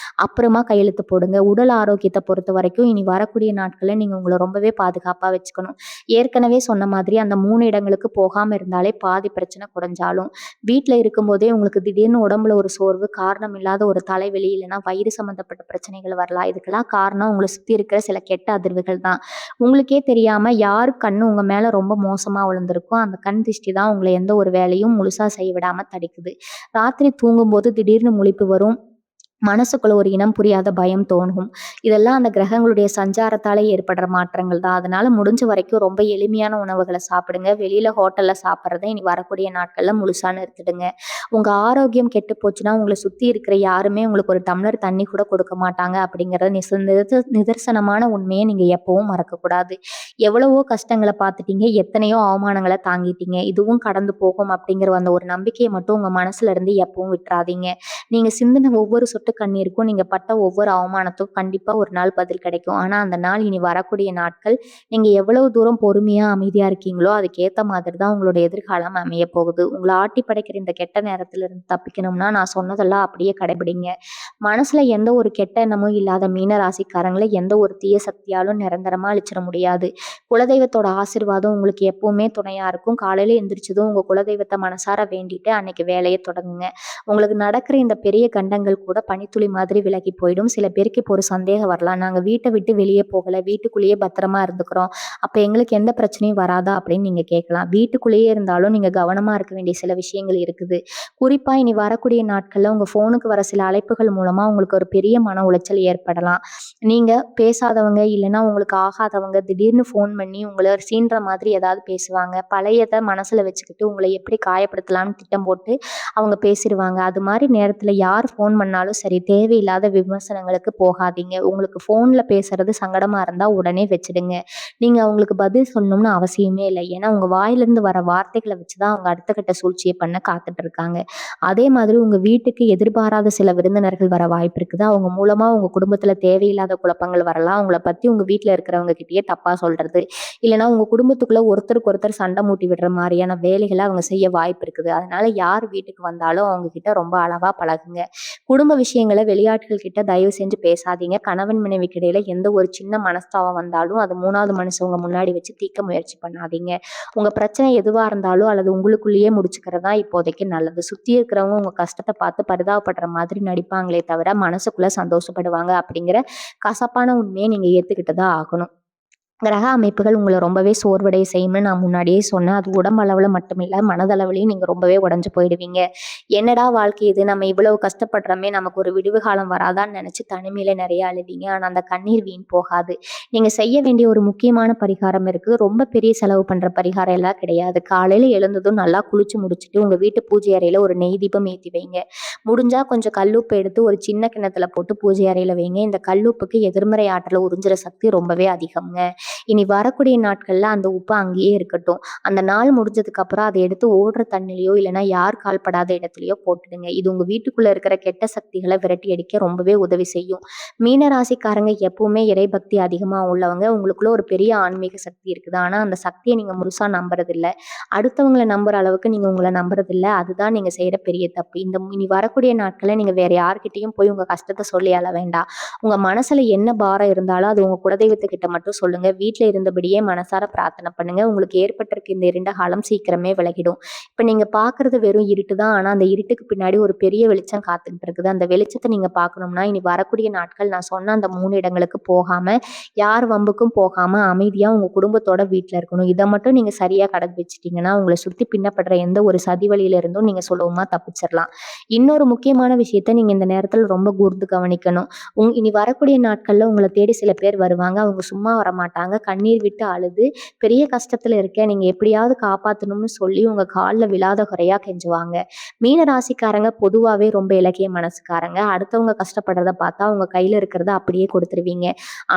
அப்புறமா கையெழுத்து போடுங்க. உடல் ஆரோக்கியத்த பொறுத்தவரைக்கும் இனி வரக்கூடிய நாட்கள்ல நீங்க உங்கள ரொம்பவே பாதுகாப்பா வச்சுக்கணும். ஏற்கனவே சொன்ன மாதிரி அந்த 3 இடங்களுக்கு போகாம இருந்தாலே பாதி பிரச்சனை குறைஞ்சாலும், வீட்ல இருக்கும்போதே உங்களுக்கு திடீர்னு உடம்புல ஒரு சோர்வு, காரணம் இல்லாத ஒரு தலைவலி, இல்லைன்னா வயிறு சம்மந்தப்பட்ட பிரச்சனைகள் வரலாம். இதுக்கெல்லாம் காரணம் உங்கள சுத்தி இருக்கிற சில கெட்ட அதிர்வுகள் தான். உங்களுக்கே தெரியாம யார் கண்ணு உங்க மேல ரொம்ப மோசமா விழுந்திருக்கோ, அந்த கண் திஷ்டி தான் உங்கள எந்த ஒரு வேலையும் முழுசா செய்ய விடாம தடுக்குது. ராத்திரி தூங்கும்போது திடீர்னு முழிப்பு வரும். மனசுக்குள்ள ஒரு இனம் புரியாத பயம் தோணும். இதெல்லாம் அந்த கிரகங்களுடைய சஞ்சாரத்தாலே ஏற்படுற மாற்றங்கள் தான். அதனால முடிஞ்ச வரைக்கும் ரொம்ப எளிமையான உணவுகள சாப்பிடுங்க. வெளியில ஹோட்டல்ல சாப்பிடுறத இனி வரக்கூடிய நாட்கள்ல முழுசா நிறுத்திடுங்க. உங்க ஆரோக்கியம் கெட்டு போச்சுன்னா, உங்கள சுத்தி இருக்கிற யாருமே உங்களுக்கு ஒரு டம்ளர் தண்ணி கூட கொடுக்க மாட்டாங்க அப்படிங்கிறத நிதர்சனமான உண்மைய நீங்க எப்பவும் மறக்கக்கூடாது. எவ்வளவோ கஷ்டங்கள பார்த்துட்டீங்க, எத்தனையோ அவமானங்கள தாங்கிட்டீங்க. இதுவும் கடந்து போகும் அப்படிங்கிற அந்த ஒரு நம்பிக்கைய மட்டும் உங்க மனசுல இருந்து எப்பவும் விட்டுறாதீங்க. நீங்க சிந்தின ஒவ்வொரு சொட்டு கண்ணீருக்கும், நீங்க பட்ட ஒவ்வொரு அவமானத்துக்கும் கண்டிப்பா ஒரு நாள் பதில் கிடைக்கும். ஆனா அந்த நாள் இனி வரக்கூடிய நாட்கள், நீங்க எவ்வளவு தூரம் பொறுமையா, அமைதியா இருக்கீங்களோ அதுக்கேத்த மாதிரி தான் உங்களோட எதிர்காலம் அமையப் போகுது. உங்கள ஆட்டி படைக்கிற இந்த கெட்ட நேரத்துல இருந்து தப்பிக்கணும்னா, நான் சொன்னதெல்லாம் அப்படியே கடைபிடிங்க. மனசுல எந்த ஒரு கெட்ட எண்ணமும் இல்லாத மீன ராசிக்காரங்கள எந்த ஒரு தீய சக்தியாலும் நிரந்தரமா அழிச்சிட முடியாது. குலதெய்வத்தோட ஆசீர்வாதம் உங்களுக்கு எப்பவுமே துணையா இருக்கும். காலையில எந்திரிச்சதும் உங்க குலதெய்வத்த மனசார வேண்டிட்டு அன்னைக்கு வேலைய தொடங்குங்க. உங்களுக்கு நடக்கிற இந்த பெரிய கண்டங்கள் கூட பனித்துளி மாதிரி விலகி போயிடும். சில பேருக்கு இப்போ ஒரு சந்தேகம் வரலாம். நாங்க வீட்ட விட்டு வெளியே போகல, வீட்டுக்குள்ளேயே பத்திரமா இருந்துக்கிறோம். அப்ப எங்களுக்கு எந்த பிரச்சனையும் வராதா அப்படின்னு நீங்க கேட்கலாம். வீட்டுக்குள்ளேயே இருந்தாலும் நீங்க கவனமா இருக்க வேண்டிய சில விஷயங்கள் இருக்குது. குறிப்பா இனி வரக்கூடிய நாட்கள்ல உங்க போனுக்கு வர சில அழைப்புகள் மூலமா உங்களுக்கு ஒரு பெரிய மன உளைச்சல் ஏற்படலாம். நீங்க பேசாதவங்க இல்லைன்னா உங்களுக்கு ஆகாதவங்க திடீர்னு ஃபோன் பண்ணி உங்கள சீன்ற மாதிரி ஏதாவது பேசுவாங்க. பழையத மனசுல வச்சுக்கிட்டு உங்களை எப்படி காயப்படுத்தலாம்னு திட்டம் போட்டு அவங்க பேசிருவாங்க. அது மாதிரி நேரத்துல யார் ஃபோன் பண்ணாலும் சரி, சரி, தேவையில்லாத விமர்சனங்களுக்கு போகாதீங்க. உங்களுக்கு ஃபோன்ல பேசுறது சங்கடமா இருந்தா உடனே வச்சுடுங்க. நீங்க அவங்களுக்கு பதில் சொல்லணும்னு அவசியமே இல்ல. ஏன்னா, உங்க வாயிலிருந்து வர வார்த்தைகள வச்சு தான் அவங்க அடுத்த கட்ட சூழ்ச்சிய பண்ண காத்துட்டு இருக்காங்க. அதே மாதிரி உங்க வீட்டுக்கு எதிர்பாராத சில விருந்தினர்கள் வர வாய்ப்பு இருக்குது. அவங்க மூலமா உங்க குடும்பத்தில தேவையில்லாத குழப்பங்கள் வரலாம். உங்கள பத்தி உங்க வீட்ல இருக்கிறவங்க கிட்டயே தப்பா சொல்றது, இல்லன்னா உங்க குடும்பத்துக்குள்ள ஒருத்தருக்கு ஒருத்தர் சண்டை மூட்டி விடுற மாரியான வேலைகள அவங்க செய்ய வாய்ப்பு இருக்குது. அதனால யார் வீட்டுக்கு வந்தாலும் அவங்க கிட்ட ரொம்ப அளவா பழகுங்க. குடும்ப விஷயங்கள வெளியாட்கள் கிட்ட தயவு செஞ்சு பேசாதீங்க. கணவன் மனைவிக்கு இடையில எந்த ஒரு சின்ன மனஸ்தாபம் வந்தாலும் அது 3வது மனுஷவங்க முன்னாடி வச்சு தீர்க்க முயற்சி பண்ணாதீங்க. உங்க பிரச்சனை எதுவா இருந்தாலும் அல்லது உங்களுக்குள்ளேயே முடிச்சுக்கிறது தான் இப்போதைக்கு நல்லது. சுத்தி இருக்கிறவங்க உங்க கஷ்டத்த பார்த்து பரிதாபப்படுற மாதிரி நடிப்பாங்களே தவிர, மனசுக்குள்ள சந்தோஷப்படுவாங்க அப்படிங்கிற கசப்பான உண்மைய நீங்க ஏத்துக்கிட்டு தான் ஆகணும். கிரக அமைப்புகள் உங்கள ரொம்பவே சோர்வடைய செய்யும்னு நான் முன்னாடியே சொன்னேன். அது உடம்பளவுல மட்டுமில்ல, மனதளவுலயும் நீங்க ரொம்பவே உடைஞ்சு போயிடுவீங்க. என்னடா வாழ்க்கை இது! நம்ம இவ்வளவு கஷ்டப்படுறோமே! நமக்கு ஒரு விடிவு காலம் வராதான்னு நெனச்சு தனிமையில நெறைய அழுவீங்க. ஆனா அந்த கண்ணீர் வீண் போகாது. நீங்க செய்ய வேண்டிய ஒரு முக்கியமான பரிகாரம் இருக்கு. ரொம்ப பெரிய செலவு பண்ற பரிகாரம் எல்லாம் கிடையாது. காலையில எழுந்ததும் நல்லா குளிச்சு முடிச்சுட்டு, உங்க வீட்டு பூஜை அறையில ஒரு நெய் தீபம் ஏத்தி வைங்க. முடிஞ்சா கொஞ்சம் கல்லுப்பு எடுத்து ஒரு சின்ன கிண்ணத்துல போட்டு பூஜை அறையில வைங்க. இந்த கல்லுப்புக்கு எதிர்மறை ஆற்றல உறிஞ்சுற சக்தி ரொம்பவே அதிகம்ங்க. இனி வரக்கூடிய நாட்கள்ல அந்த உப்பு அங்கேயே இருக்கட்டும். அந்த நாள் முடிஞ்சதுக்கு அப்புறம் அத எடுத்து ஓடுற தண்ணிலயோ இல்லைன்னா யார் கால்படாத இடத்துலயோ போட்டுடுங்க. இது உங்க வீட்டுக்குள்ள இருக்கிற கெட்ட சக்திகளை விரட்டி அடிக்க ரொம்பவே உதவி செய்யும். மீன ராசிக்காரங்க எப்பவுமே இறைபக்தி அதிகமா உள்ளவங்க. உங்களுக்குள்ள ஒரு பெரிய ஆன்மீக சக்தி இருக்குது. ஆனா அந்த சக்தியை நீங்க முழுசா நம்புறதில்ல. அடுத்தவங்கள நம்புற அளவுக்கு நீங்க உங்கள நம்புறதில்ல. அதுதான் நீங்க செய்யற பெரிய தப்பு. இனி வரக்கூடிய நாட்கள்ல நீங்க வேற யார்கிட்டயும் போய் உங்க கஷ்டத்த சொல்லி அழ வேண்டாம். உங்க மனசுல என்ன பாரம் இருந்தாலும் அது உங்க குலதெய்வத்துக்கிட்ட மட்டும் சொல்லுங்க. வீட்ல இருந்தபடியே மனசார பிரார்த்தனை பண்ணுங்க. உங்களுக்கு ஏற்பட்டிருக்க இந்த இருண்ட காலம் சீக்கிரமே விலகிடும். இப்ப நீங்க பார்க்கறது வெறும் இருட்டு தான். ஆனா அந்த இருட்டுக்கு பின்னாடி ஒரு பெரிய வெளிச்சம் காத்துக்கிட்டு இருக்குது. அந்த வெளிச்சத்த நீங்க பார்க்கணும்னா, இனி வரக்கூடிய நாட்கள் நான் சொன்ன அந்த 3 இடங்களுக்கு போகாம, யார் வம்புக்கும் போகாம அமைதியா உங்க குடும்பத்தோட வீட்ல இருக்கணும். இத மட்டும் நீங்க சரியா கடைபிடிச்சிட்டீங்கன்னா, உங்கள சுத்தி பின்னப்படுற எந்த ஒரு சதி வழியில இருந்தும் நீங்க சுலபமா தப்பிச்சிரலாம். இன்னொரு முக்கியமான விஷயத்த நீங்க இந்த நேரத்துல ரொம்ப கூர்ந்து கவனிக்கணும். இனி வரக்கூடிய நாட்கள்ல உங்கள தேடி சில பேர் வருவாங்க. அவங்க சும்மா வரமாட்டாங்க. கண்ணீர் விட்டு அழுது, பெரிய கஷ்டத்துல இருக்கேன். நீங்க எப்படியாவது காப்பாத்தணும்னு சொல்லி உங்க கால்ல விழாத குறையா கெஞ்சுவாங்க. மீன ராசிக்காரங்க பொதுவாவே ரொம்ப இலக்கிய மனசுக்காரங்க. அடுத்தவங்க கஷ்டப்படுறத பார்த்தா உங்க கையில இருக்கிறத அப்படியே கொடுத்துருவீங்க.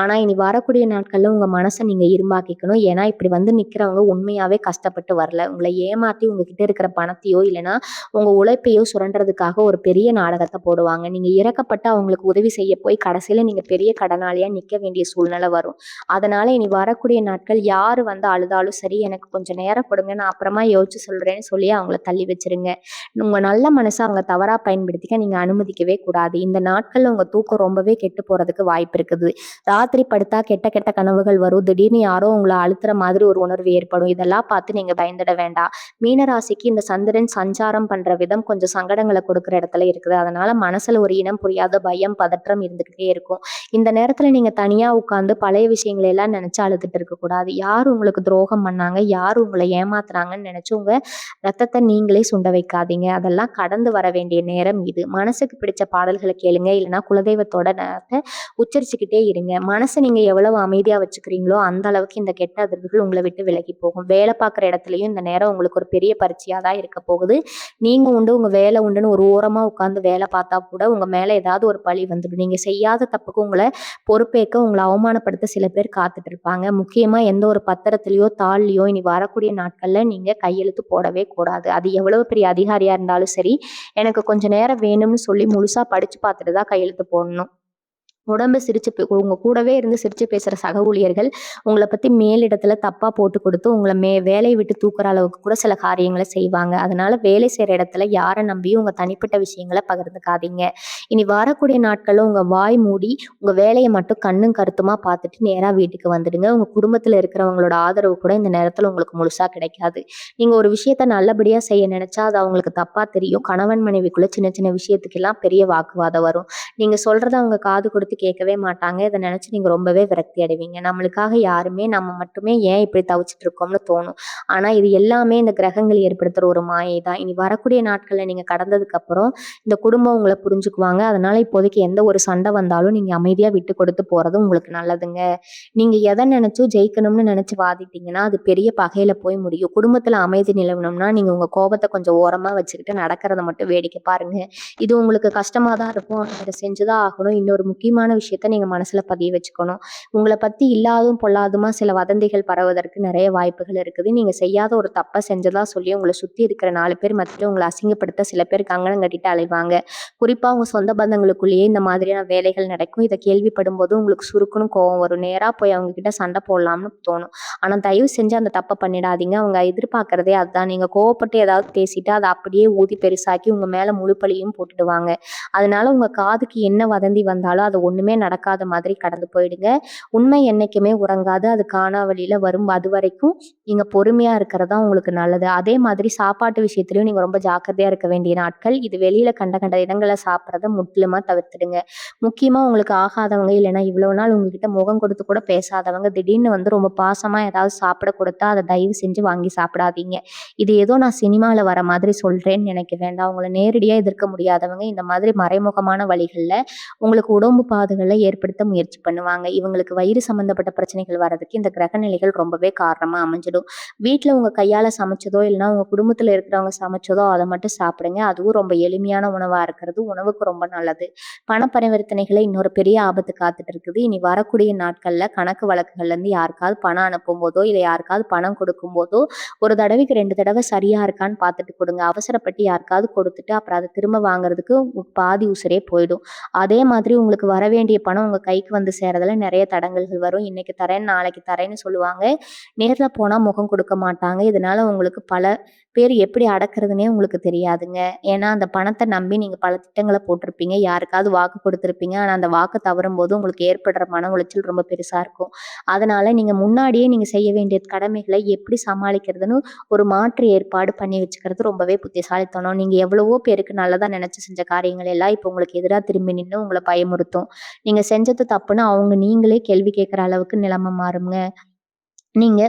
ஆனா இனி வரக்கூடிய நாட்கள்ல உங்க மனச நீங்க இரும்பாக்கிக்கணும். ஏன்னா இப்படி வந்து நிக்கிறவங்க உண்மையாவே கஷ்டப்பட்டு வரல. உங்கள ஏமாத்தி உங்ககிட்ட இருக்கிற பணத்தையோ இல்லைன்னா உங்க உழைப்பையோ சுரண்டுறதுக்காக ஒரு பெரிய நாடகத்த போடுவாங்க. நீங்க இறக்கப்பட்டு அவங்களுக்கு உதவி செய்ய போய் கடைசியில நீங்க பெரிய கடனாளியா நிக்க வேண்டிய சூழ்நிலை வரும். அதனால இனி வரக்கூடிய நாட்கள் யாரு வந்து அழுதாலும் சரி, எனக்கு கொஞ்சம் நேரம் கொடுங்க, நான் அப்புறமா யோசிச்சு சொல்றேன்னு சொல்லி அவங்கள தள்ளி வச்சிருங்க. உங்க நல்ல மனச அவங்க தவறா பயன்படுத்திக்க நீங்க அனுமதிக்கவே கூடாது. இந்த நாட்கள்ல உங்க தூக்கம் ரொம்பவே கெட்டு போறதுக்கு வாய்ப்பு இருக்குது. ராத்திரி படுத்தா கெட்ட கெட்ட கனவுகள் வரும். திடீர்னு யாரோ உங்கள அழுத்துற மாதிரி ஒரு உணர்வு ஏற்படும். இதெல்லாம் பார்த்து நீங்க பயந்துட வேண்டாம். மீனராசிக்கு இந்த சந்திரன் சஞ்சாரம் பண்ற விதம் கொஞ்சம் சங்கடங்களை கொடுக்குற இடத்துல இருக்குது. அதனால மனசுல ஒரு இனம் புரியாத பயம், பதற்றம் இருந்துகிட்டே இருக்கும். இந்த நேரத்துல நீங்க தனியா உட்கார்ந்து பழைய விஷயங்களை எல்லாம் நினைச்சு அழுதுட்டு இருக்க கூடாது. யார் உங்களுக்கு துரோகம் பண்ணாங்க, யார் உங்களை ஏமாத்துறாங்கன்னு நினைச்சு உங்க ரத்தத்தை நீங்களே சுண்ட வைக்காதீங்க. அதெல்லாம் கடந்து வர வேண்டிய நேரம் இது. மனசுக்கு பிடிச்ச பாடல்களை கேளுங்க, இல்லைன்னா குலதெய்வத்தோட நேரத்தை உச்சரிச்சுக்கிட்டே இருங்க. மனசை நீங்க எவ்வளவு அமைதியா வச்சுக்கிறீங்களோ அந்த அளவுக்கு இந்த கெட்ட அதிர்வுகள் உங்களை விட்டு விலகி போகும். வேலை பார்க்குற இடத்துலயும் இந்த நேரம் உங்களுக்கு ஒரு பெரிய பரீட்சையா தான் இருக்க போகுது. நீங்க உண்டு, உங்க வேலை உண்டுன்னு ஒரு ஓரமா உட்கார்ந்து வேலை பார்த்தா கூட உங்க மேல ஏதாவது ஒரு பழி வந்துடும். நீங்க செய்யாத தப்புக்கு உங்களை பொறுப்பேற்க, உங்களை அவமானப்படுத்த சில பேர் காத்துட்டு இருப்பாங்க. முக்கியமா எந்த ஒரு பத்திரத்திலயோ தாள்லயோ இனி வரக்கூடிய நாட்கள்ல நீங்க கையெழுத்து போடவே கூடாது. அது எவ்வளவு பெரிய அதிகாரியா இருந்தாலும் சரி, எனக்கு கொஞ்சம் நேரம் வேணும்னு சொல்லி முழுசா படிச்சு பார்த்துட்டு தான் கையெழுத்து போடணும். உடம்பு உங்க கூடவே இருந்து சிரிச்சு பேசுற சக ஊழியர்கள் உங்கள பத்தி மேலிடத்துல தப்பா போட்டு கொடுத்து உங்கள வேலைய விட்டு தூக்குற அளவுக்கு கூட சில காரியங்களை செய்வாங்க. அதனால வேலை செய்யற இடத்துல யாரை நம்பியும் உங்க தனிப்பட்ட விஷயங்களை பகிர்ந்துக்காதீங்க. இனி வரக்கூடிய நாட்கள்ல உங்க வாய் மூடி உங்க வேலையை மட்டும் கண்ணும் கருத்துமா பார்த்துட்டு நேரா வீட்டுக்கு வந்துடுங்க. உங்க குடும்பத்துல இருக்கிறவங்களோட ஆதரவு கூட இந்த நேரத்துல உங்களுக்கு முழுசா கிடைக்காது. நீங்க ஒரு விஷயத்த நல்லபடியா செய்ய நினைச்சா அது அவங்களுக்கு தப்பா தெரியும். கணவன் மனைவிக்குள்ள சின்ன சின்ன விஷயத்துக்கெல்லாம் பெரிய வாக்குவாதம் வரும். நீங்க சொல்றத அவங்க காது கொடுத்து கொடுத்து கேட்கவே மாட்டாங்க. இத நினைச்சு நீங்க ரொம்பவே விரக்தி அடைவீங்க. நம்மளுக்காக யாருமே நம்ம மட்டுமே ஏன் இப்படி தவிச்சுட்டு இருக்கோம்னு தோணும். ஆனா இது எல்லாமே இந்த கிரகங்கள் ஏற்படுத்துற ஒரு மாயை தான். இனி வரக்கூடிய நாட்கள்ல நீங்க கடந்ததுக்கு அப்புறம் இந்த குடும்பம் உங்கள புரிஞ்சுக்குவாங்க. அதனால இப்போதைக்கு எந்த ஒரு சண்டை வந்தாலும் நீங்க அமைதியா விட்டு கொடுத்து போறது உங்களுக்கு நல்லதுங்க. நீங்க எத நினைச்சும் ஜெயிக்கணும்னு நினைச்சு வாதிட்டீங்கன்னா, அது பெரிய பகையில போய் முடியும். குடும்பத்துல அமைதி நிலவணும்னா, நீங்க உங்க கோபத்த கொஞ்சம் ஓரமா வச்சுக்கிட்டு நடக்கிறத மட்டும் வேடிக்கை பாருங்க. இது உங்களுக்கு கஷ்டமா தான் இருக்கும். ஆனா இத செஞ்சு தான் ஆகணும். இன்னொரு முக்கியமான விஷயத்த நீங்க மனசுல பதிய வச்சுக்கணும். உங்கள பத்தி இல்லாதும் பொல்லாதுமா சில வதந்திகள் பரவுவதற்கு நெறைய வாய்ப்புகள் இருக்குது. நீங்க செய்யாத ஒரு தப்ப செஞ்சதா சொல்லி உங்கள சுத்தி இருக்கிற 4 பேர் மத்தியில உங்கள அசிங்கப்படுத்த சில பேர் கங்கணம் கட்டிட்டு அலைவாங்க. குறிப்பா உங்க சொந்த பந்தங்களுக்குள்ளேயே இந்த மாதிரியான வேலைகள் நடக்கும். இத கேள்விப்படும்போது உங்களுக்கு சுருக்குன்னு கோவம் வரும். நேரா போய் அவங்க கிட்ட சண்டை போடலாம்னு தோணும். ஆனா தயவு செஞ்சு அந்த தப்ப பண்ணிடாதீங்க. அவங்க எதிர்பார்க்கிறதே அதுதான். நீங்க கோவப்பட்டு ஏதாவது பேசிட்டு அத அப்படியே ஊதி பெருசாக்கி உங்க மேல முழு பழியும் போட்டுடுவாங்க. அதனால உங்க காதுக்கு என்ன வதந்தி வந்தாலும் அது ஒண்ணுமே நடக்காத மாதிரி கடந்து போயிடுங்க. உண்மை என்னைக்குமே உறங்காது. அது காணா வழியில வரும். அதுவரைக்கும் நீங்க பொறுமையா இருக்கிறது தான் உங்களுக்கு நல்லது. அதே மாதிரி சாப்பாட்டு விஷயத்திலயும் நீங்க ரொம்ப ஜாக்கிரதையா இருக்க வேண்டிய நாட்கள். இது வெளியில கண்ட கண்ட இடங்கள்ல சாப்பிடுறத முற்றிலுமா தவிர்த்துடுங்க. முக்கியமா உங்களுக்கு ஆகாதவங்க இல்லைன்னா இவ்வளவு நாள் உங்ககிட்ட முகம் கொடுத்து கூட பேசாதவங்க திடீர்னு வந்து ரொம்ப பாசமா ஏதாவது சாப்பிட கொடுத்தா அதை தயவு செஞ்சு வாங்கி சாப்பிடாதீங்க. இது ஏதோ நான் சினிமால வர மாதிரி சொல்றேன்னு நினைக்க வேண்டாம். உங்களை நேரடியா எதிர்க்க முடியாதவங்க இந்த மாதிரி மறைமுகமான வழிகள்ல உங்களுக்கு உடம்பு பாதுகளை ஏற்படுத்த முயற்சி பண்ணுவாங்க. இவங்களுக்கு வயிறு சம்பந்தப்பட்ட பிரச்சனைகள் வர்றதுக்கு இந்த கிரக நிலைகள் ரொம்பவே காரணமா அமைஞ்சிடும். வீட்டுல உங்க கையால சமைச்சதோ இல்லைன்னா உங்க குடும்பத்துல இருக்கிறவங்க சமைச்சதோ அதை மட்டும் சாப்பிடுங்க. அதுவும் ரொம்ப எளிமையான உணவா இருக்கிறது உணவுக்கு ரொம்ப நல்லது. பண பரிவர்த்தனைகளை இன்னொரு பெரிய ஆபத்து காத்துட்டு இருக்குது. இனி வரக்கூடிய நாட்கள்ல கணக்கு வழக்குகள்ல இருந்து யாருக்காவது பணம் அனுப்பும் போதோ இல்ல யாருக்காவது பணம் கொடுக்கும் போதோ ஒரு தடவைக்கு 2 தடவை சரியா இருக்கான்னு பார்த்துட்டு கொடுங்க. அவசரப்பட்டு யாருக்காவது கொடுத்துட்டு அப்புறம் அதை திரும்ப வாங்குறதுக்கு பாதி உசுரே போயிடும். அதே மாதிரி உங்களுக்கு வர வேண்டிய பணம் உங்க கைக்கு வந்து சேரதுல நிறைய தடங்கல்கள் வரும். இன்னைக்கு தரேன் நாளைக்கு தரேன்னு சொல்லுவாங்க. நேர்ல போனா முகம் கொடுக்க மாட்டாங்க. இதனால உங்களுக்கு பல பேர் எப்படி அடக்குறதுனே உங்களுக்கு தெரியாதுங்க. ஏன்னா அந்த பணத்தை நம்பி நீங்க பல திட்டங்களை போட்டிருப்பீங்க. யாருக்காவது வாக்கு கொடுத்துருப்பீங்க. ஆனா அந்த வாக்கு தவறும் போது உங்களுக்கு ஏற்படுற மன உளைச்சல் ரொம்ப பெருசா இருக்கும். அதனால நீங்க முன்னாடியே நீங்க செய்ய வேண்டிய கடமைகளை எப்படி சமாளிக்கிறதுன்னு ஒரு மாற்று ஏற்பாடு பண்ணி வச்சுக்கிறது ரொம்பவே புத்திசாலித்தனம். நீங்க எவ்வளவோ பேருக்கு நல்லதா நினைச்சு செஞ்ச காரியங்கள் எல்லாம் இப்போ உங்களுக்கு எதிராக திரும்பி நின்று உங்களை பயமுறுத்தும். நீங்க செஞ்சது தப்புன்னு அவங்க நீங்களே கேள்வி கேட்கிற அளவுக்கு நிலைமை மாறுங்க. நீங்க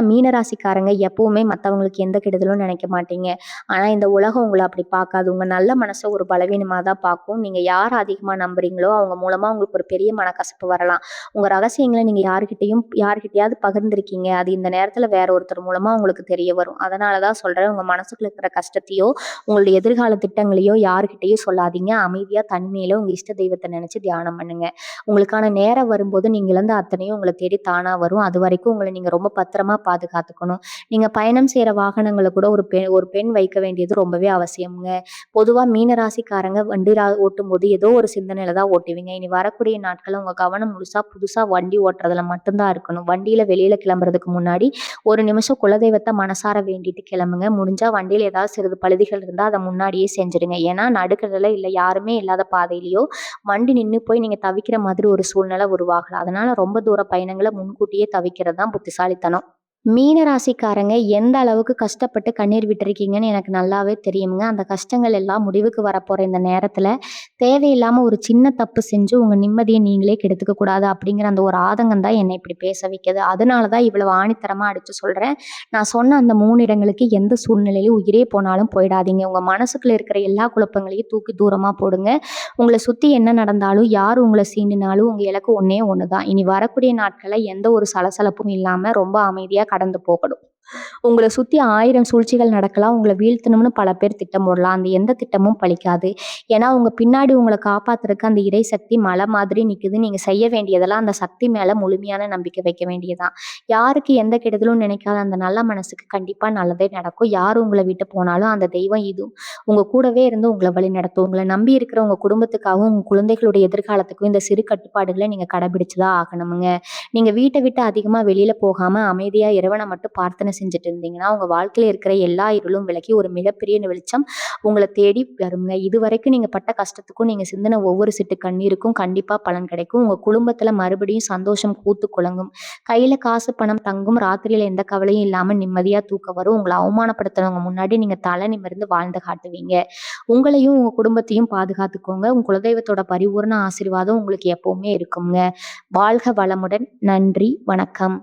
மீன ராசிக்காரங்க எப்பவுமே மத்தவங்களுக்கு எந்த கெடுதலும் நினைக்க மாட்டீங்க. ஆனா இந்த உலகம் உங்கள அப்படி பார்க்காது. உங்க நல்ல மனச ஒரு பலவீனமா தான் பார்க்கும். நீங்க யார அதிகமா நம்புறீங்களோ அவங்க மூலமா உங்களுக்கு ஒரு பெரிய மனக்கசப்பு வரலாம். உங்க ரகசியங்கள நீங்க யார்கிட்டயாவது பகிர்ந்திருக்கீங்க. அது இந்த நேரத்துல வேற ஒருத்தர் மூலமா உங்களுக்கு தெரிய வரும். அதனால தான் சொல்றேன், உங்க மனசுக்குள்ள இருக்கிற கஷ்டத்தையோ உங்களுடைய எதிர்கால திட்டங்களையோ யார்கிட்டயும் சொல்லாதீங்க. அமைதியா தனிமையில உங்க இஷ்ட தெய்வத்தை நினைச்சு தியானம் பண்ணுங்க. உங்களுக்கான நேரம் வரும்போது நீங்க இழந்த அத்தனையும் உங்களை தேடி தானா வரும். அது வரைக்கும் உங்களை நீங்க ரொம்ப பத்திரமா பாதுகாத்துக்கணும். நீங்க பயணம் செய்யற வாகனங்களை கூட ஒரு பெண் வைக்க வேண்டியது ரொம்பவே அவசியம்ங்க. பொதுவா மீன ராசிக்காரங்க வண்டி ஓட்டும் போது ஏதோ ஒரு சிந்தனையில தான் ஓட்டுவீங்க. இனி வரக்கூடிய நாட்கள்ல உங்க கவனம் முழுசா புதுசா வண்டி ஓட்டுறதுல மட்டும்தான் இருக்கணும். வண்டியில வெளியில கிளம்புறதுக்கு முன்னாடி ஒரு நிமிஷம் குலதெய்வத்தை மனசார வேண்டிட்டு கிளம்புங்க. முடிஞ்சா வண்டியில ஏதாவது சிறிது பழுதுகள் இருந்தா அதை முன்னாடியே செஞ்சிடுங்க. ஏன்னா நடுக்கடல இல்ல யாருமே இல்லாத பாதையிலயோ வண்டி நின்னு போய் நீங்க தவிக்கிற மாதிரி ஒரு சூழ்நிலை உருவாகலாம். அதனால ரொம்ப தூர பயணங்களை முன்கூட்டியே தவிக்கிறது தான் புத்திசாலித்தனம். மீன ராசிக்காரங்க எந்த அளவுக்கு கஷ்டப்பட்டு கண்ணீர் விட்டுருக்கீங்கன்னு எனக்கு நல்லாவே தெரியுங்க. அந்த கஷ்டங்கள் எல்லாம் முடிவுக்கு வரப்போற இந்த நேரத்துல தேவையில்லாம ஒரு சின்ன தப்பு செஞ்சு உங்க நிம்மதியை நீங்களே கெடுத்துக்க கூடாது அப்படிங்கிற அந்த ஒரு ஆதங்கம் தான் என்னை இப்படி பேச வைக்குது. அதனாலதான் இவ்வளவு ஆணித்தரமா அடிச்சு சொல்றேன். நான் சொன்ன அந்த 3 இடங்களுக்கு எந்த சூழ்நிலையிலும் உயிரே போனாலும் போயிடாதீங்க. உங்க மனசுக்குள்ள இருக்கிற எல்லா குழப்பங்களையும் தூக்கி தூரமா போடுங்க. உங்களை சுத்தி என்ன நடந்தாலும் யார் உங்களை சீண்டினாலும் உங்க இலக்கு ஒன்னே ஒண்ணுதான். இனி வரக்கூடிய நாட்கள்ல எந்த ஒரு சலசலப்பும் இல்லாம ரொம்ப அமைதியா கடந்து போகணும். உங்கள சுத்தி 1000 சூழ்ச்சிகள் நடக்கலாம். உங்கள வீழ்த்தணும்னு பல பேர் திட்டம் போடலாம். அந்த எந்த திட்டமும் பலிக்காது. ஏன்னா உங்க பின்னாடி உங்கள காப்பாத்துறதுக்கு அந்த இறை சக்தி மலை மாதிரி நிக்குது. நீங்க செய்ய வேண்டியதெல்லாம் அந்த சக்தி மேல முழுமையான நம்பிக்கை வைக்க வேண்டியதுதான். யாருக்கு எந்த கெடுதலும் நினைக்காத அந்த நல்ல மனசுக்கு கண்டிப்பா நல்லதே நடக்கும். யார் உங்களை விட்டு போனாலும் அந்த தெய்வம் இதுவும் உங்க கூடவே இருந்து உங்களை வழி நடத்தும். உங்களை நம்பி இருக்கிற உங்க குடும்பத்துக்காகவும் உங்க குழந்தைகளுடைய எதிர்காலத்துக்கும் இந்த சிறு கட்டுப்பாடுகளை நீங்க கடைபிடிச்சுதான் ஆகணுமுங்க. நீங்க வீட்டை விட்டு அதிகமா வெளியில போகாம அமைதியா இறைவனை மட்டும் பிரார்த்தனை செஞ்சுட்டு இருந்தீங்கன்னா, உங்க வாழ்க்கையில இருக்கிற எல்லா இருளும் விலகி ஒரு மிகப்பெரிய வெளிச்சம் உங்கள தேடி வருங்க. இதுவரைக்கும் நீங்க பட்ட கஷ்டத்துக்கும், நீங்க சிந்தின ஒவ்வொரு சிட்டு கண்ணீருக்கும் கண்டிப்பா பலன் கிடைக்கும். உங்க குடும்பத்துல மறுபடியும் சந்தோஷம் பூத்து குலுங்கும். கையில காசு, பணம் தங்கும். ராத்திரியில எந்த கவலையும் இல்லாம நிம்மதியா தூக்கம் வரும். உங்கள அவமானப்படுத்துனவங்க முன்னாடி நீங்க தலை நிமிர்ந்து வாழ்ந்து காட்டுவீங்க. உங்களையும், உங்க குடும்பத்தையும் பாதுகாத்துக்கோங்க. உங்க குலதெய்வத்தோட பரிபூரண ஆசீர்வாதம் உங்களுக்கு எப்பவுமே இருக்குங்க. வாழ்க வளமுடன். நன்றி. வணக்கம்.